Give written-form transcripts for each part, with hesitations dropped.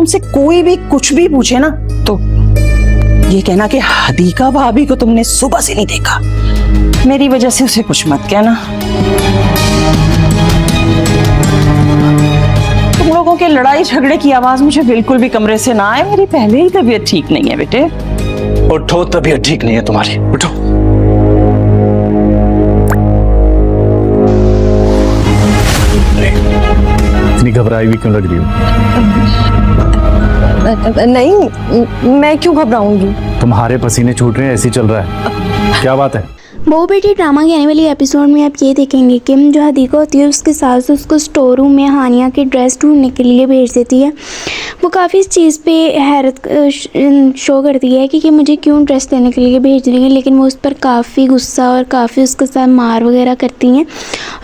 तुमसे कोई भी कुछ भी पूछे ना तो ये कहना कि हदीका भाभी को तुमने सुबह से नहीं देखा, मेरी वजह से उसे कुछ मत कहना। तुम लोगों के लड़ाई झगड़े की आवाज मुझे बिल्कुल भी कमरे से ना आए, मेरी पहले ही तबीयत ठीक नहीं है बेटे। उठो, तबीयत ठीक नहीं है तुम्हारी, उठो। इतनी घबराई हुई क्यों लग रही हो? नहीं, मैं क्यों घबराऊंगी? तुम्हारे पसीने छूट रहे हैं, ऐसे ही चल रहा है, क्या बात है? बहू बेटी ड्रामा के आने वाली एपिसोड में आप ये देखेंगे कि जो हदीका होती है उसके सास उसको स्टोर रूम में हानिया की ड्रेस ढूंढने के लिए भेज देती है। वो काफ़ी इस चीज़ पे हैरत शो करती है कि मुझे क्यों ड्रेस देने के लिए भेज रही है, लेकिन वो उस पर काफ़ी गुस्सा और काफ़ी उसके साथ मार वगैरह करती हैं,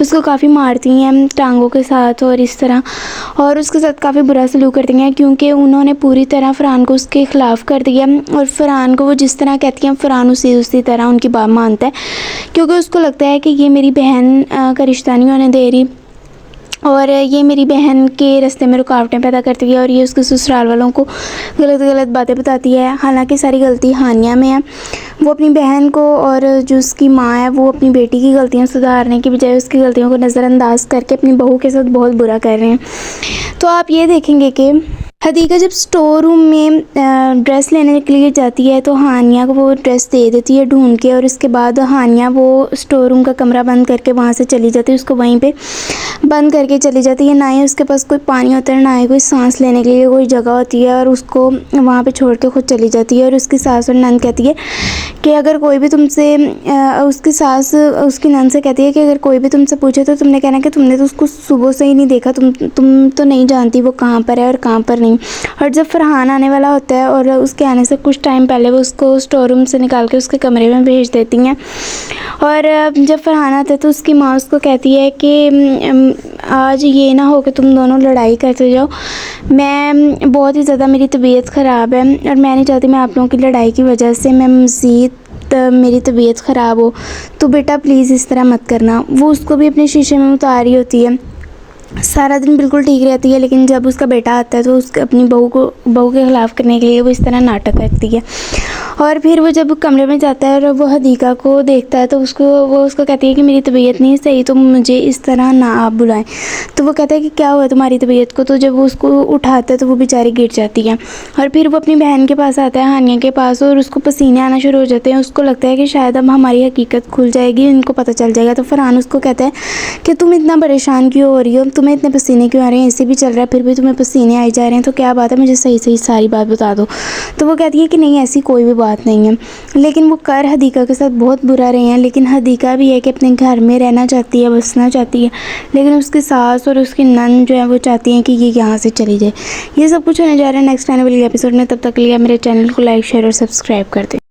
उसको काफ़ी मारती हैं टांगों के साथ और इस तरह, और उसके साथ काफ़ी बुरा सलूक करती हैं क्योंकि उन्होंने पूरी तरह फ़रहान को उसके ख़िलाफ़ कर दिया। और फ़रहान को वो जिस तरह कहती हैं फ़रहान उसी तरह उनकी बात मानता है, क्योंकि उसको लगता है कि ये मेरी बहन का रिश्ता नहीं होने दे रही और ये मेरी बहन के रास्ते में रुकावटें पैदा करती है और ये उसके ससुराल वालों को गलत बातें बताती है। हालांकि सारी गलती हानिया में है। वो अपनी बहन को और जो उसकी माँ है वो अपनी बेटी की गलतियाँ सुधारने की बजाय उसकी गलतियों को नज़रअंदाज करके अपनी बहू के साथ बहुत बुरा कर रहे हैं। तो आप ये देखेंगे कि हदीका जब स्टोर रूम में ड्रेस लेने के लिए जाती है तो हानिया को वो ड्रेस दे देती है ढूंढ के, और उसके बाद हानिया वो स्टोर रूम का कमरा बंद करके वहाँ से चली जाती है, उसको वहीं पे बंद करके चली जाती है। ना ही उसके पास कोई पानी होता है, ना ही कोई सांस लेने के लिए कोई जगह होती है, और उसको वहाँ पे छोड़ के खुद चली जाती है। और उसकी सास और नंद कहती है कि अगर कोई भी तुमसे उसकी सास उसकी नंद से कहती है कि अगर कोई भी तुमसे पूछे तो तुमने कहना कि तुमने तो उसको सुबह से ही नहीं देखा, तुम तो नहीं जानती वो कहाँ पर है और कहाँ पर नहीं। और जब फ़रहान आने वाला होता है और उसके आने से कुछ टाइम पहले वो उसको स्टोर रूम से निकाल के उसके कमरे में भेज देती हैं। और जब फ़रहान आता है तो उसकी माँ उसको कहती है कि आज ये ना हो कि तुम दोनों लड़ाई करते जाओ, मैं बहुत ही ज़्यादा मेरी तबीयत ख़राब है और मैं नहीं चाहती मैं आप लोगों की लड़ाई की वजह से मैं मज़ीद मेरी तबीयत ख़राब हो, तो बेटा प्लीज़ इस तरह मत करना। वो उसको भी अपने शीशे में उतारी होती है, सारा दिन बिल्कुल ठीक रहती है, लेकिन जब उसका बेटा आता है तो उसके अपनी बहू के ख़िलाफ़ करने के लिए वो इस तरह नाटक करती है। और फिर वो जब कमरे में जाता है और वो हदीका को देखता है तो वो उसको कहती है कि मेरी तबीयत नहीं सही, तो मुझे इस तरह ना आप बुलाएं। तो वो कहता है कि क्या हुआ तुम्हारी तबीयत को, तो जब वो उसको उठाता है तो वो बेचारी गिर जाती है। और फिर वो अपनी बहन के पास आता है, हानिया के पास, और उसको पसीने आना शुरू हो जाते हैं। उसको लगता है कि शायद अब हमारी हकीकत खुल जाएगी, इनको पता चल जाएगा। तो फ़रहान उसको कहता है कि तुम इतना परेशान क्यों हो रही हो, तुम्हें इतने पसीने क्यों आ रहे हैं, ऐसे भी चल रहा है फिर भी तुम्हें पसीने आए जा रहे हैं, तो क्या बात है, मुझे सही सारी बात बता दो। तो वो कहती है कि नहीं ऐसी कोई भी बात नहीं है। लेकिन वो कर हदीका के साथ बहुत बुरा रहे हैं, लेकिन हदीका भी है कि अपने घर में रहना चाहती है, बसना चाहती है, लेकिन उसकी सास और उसकी नंद जो है वो चाहती हैं कि ये यहाँ से चली जाए। ये सब कुछ होने जा रहा है नेक्स्ट आने वाली एपिसोड में। तब तक के लिए मेरे चैनल को लाइक शेयर और सब्सक्राइब कर दें।